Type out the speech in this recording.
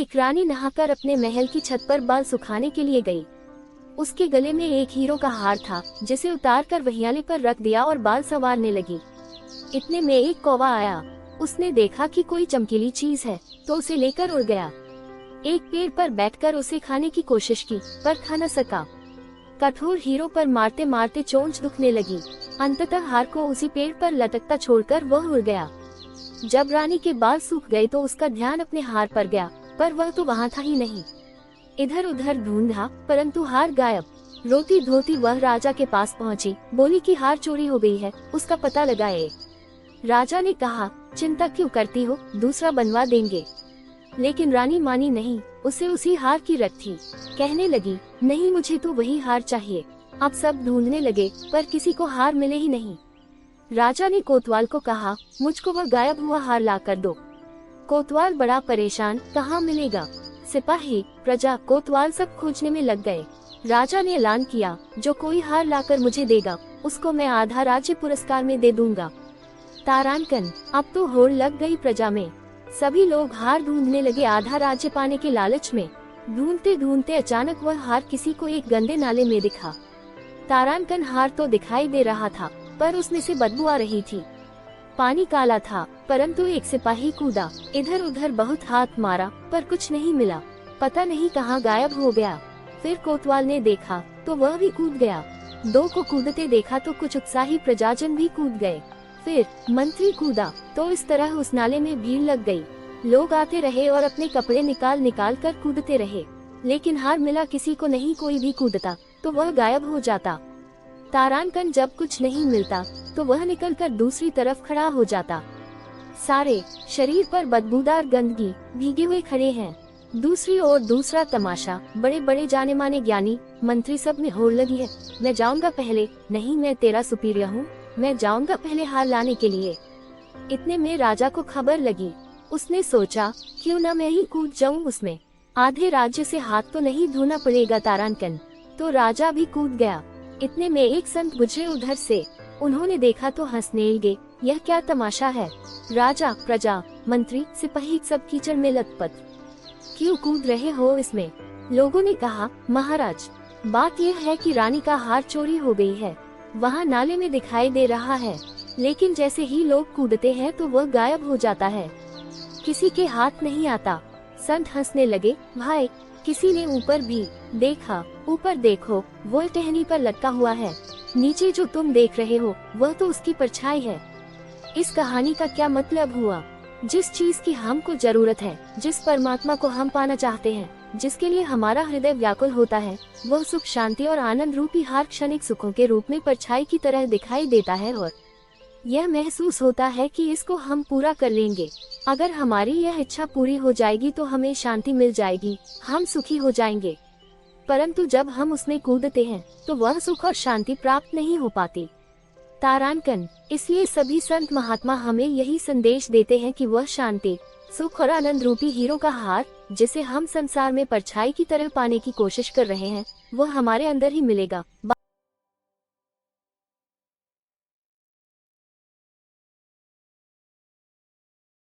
एक रानी नहाकर अपने महल की छत पर बाल सुखाने के लिए गई। उसके गले में एक हीरो का हार था, जिसे उतारकर वहियाले पर रख दिया और बाल संवारने लगी। इतने में एक कौवा आया। उसने देखा कि कोई चमकीली चीज है, तो उसे लेकर उड़ गया। एक पेड़ पर बैठकर उसे खाने की कोशिश की, पर खा न सका। कठोर हीरो पर मारते मारते चोंच दुखने लगी। अंततः हार को उसी पेड़ पर लटकता छोड़कर वह उड़ गया। जब रानी के बाल सूख गए तो उसका ध्यान अपने हार पर गया, पर वह तो वहाँ था ही नहीं। इधर उधर ढूंढा, परंतु हार गायब। रोती धोती वह राजा के पास पहुँची, बोली कि हार चोरी हो गई है, उसका पता लगाए। राजा ने कहा, चिंता क्यों करती हो, दूसरा बनवा देंगे। लेकिन रानी मानी नहीं, उसे उसी हार की रट थी। कहने लगी, नहीं, मुझे तो वही हार चाहिए। अब सब ढूंढने लगे, पर किसी को हार मिले ही नहीं। राजा ने कोतवाल को कहा, मुझको वह गायब हुआ हार ला कर दो। कोतवाल बड़ा परेशान, कहाँ मिलेगा। सिपाही, प्रजा, कोतवाल सब खोजने में लग गए। राजा ने ऐलान किया, जो कोई हार लाकर मुझे देगा, उसको मैं आधा राज्य पुरस्कार में दे दूंगा। तारांकन, अब तो होड़ लग गई प्रजा में। सभी लोग हार ढूंढने लगे, आधा राज्य पाने के लालच में। ढूंढते ढूंढते अचानक वह हार किसी को एक गंदे नाले में दिखा। तारांकन हार तो दिखाई दे रहा था, पर उसमें से बदबू आ रही थी। पानी काला था, परंतु एक सिपाही कूदा। इधर उधर बहुत हाथ मारा, पर कुछ नहीं मिला। पता नहीं कहाँ गायब हो गया। फिर कोतवाल ने देखा, तो वह भी कूद गया। दो को कूदते देखा तो कुछ उत्साही प्रजाजन भी कूद गए। फिर मंत्री कूदा, तो इस तरह उस नाले में भीड़ लग गई। लोग आते रहे और अपने कपड़े निकाल निकाल कर कूदते रहे, लेकिन हार मिला किसी को नहीं। कोई भी कूदता तो वह गायब हो जाता। तारांकन जब कुछ नहीं मिलता तो वह निकलकर दूसरी तरफ खड़ा हो जाता। सारे शरीर पर बदबूदार गंदगी, भीगे हुए खड़े हैं। दूसरी ओर दूसरा तमाशा, बड़े बड़े जाने माने ज्ञानी मंत्री सब में होड़ लगी है, मैं जाऊंगा पहले। नहीं, मैं तेरा सुपीरियर हूँ, मैं जाऊंगा पहले हार लाने के लिए। इतने में राजा को खबर लगी। उसने सोचा, क्यों न मैं ही कूद जाऊं उसमें, आधे राज्य से हाथ तो नहीं धोना पड़ेगा तारांकन। तो राजा भी कूद गया। इतने में एक संत गुजरे उधर से। उन्होंने देखा तो हंसने लगे, यह क्या तमाशा है। राजा, प्रजा, मंत्री, सिपाही सब कीचड़ में लथपथ, क्यों कूद रहे हो इसमें। लोगों ने कहा, महाराज, बात यह है कि रानी का हार चोरी हो गई है, वहाँ नाले में दिखाई दे रहा है, लेकिन जैसे ही लोग कूदते हैं तो वह गायब हो जाता है, किसी के हाथ नहीं आता। संत हंसने लगे, भाई, किसी ने ऊपर भी देखा। ऊपर देखो, वो टहनी पर लटका हुआ है। नीचे जो तुम देख रहे हो वह तो उसकी परछाई है। इस कहानी का क्या मतलब हुआ। जिस चीज की हमको जरूरत है, जिस परमात्मा को हम पाना चाहते हैं, जिसके लिए हमारा हृदय व्याकुल होता है, वह सुख, शांति और आनंद रूपी हार क्षणिक सुखों के रूप में परछाई की तरह दिखाई देता है, और यह महसूस होता है कि इसको हम पूरा कर लेंगे। अगर हमारी यह इच्छा पूरी हो जाएगी तो हमें शांति मिल जाएगी, हम सुखी हो जाएंगे। परंतु जब हम उसमें कूदते हैं तो वह सुख और शांति प्राप्त नहीं हो पाती। तारांकन, इसलिए सभी संत महात्मा हमें यही संदेश देते हैं कि वह शांति, सुख और आनंद रूपी हीरो का हार, जिसे हम संसार में परछाई की तरह पाने की कोशिश कर रहे हैं, वह हमारे अंदर ही मिलेगा।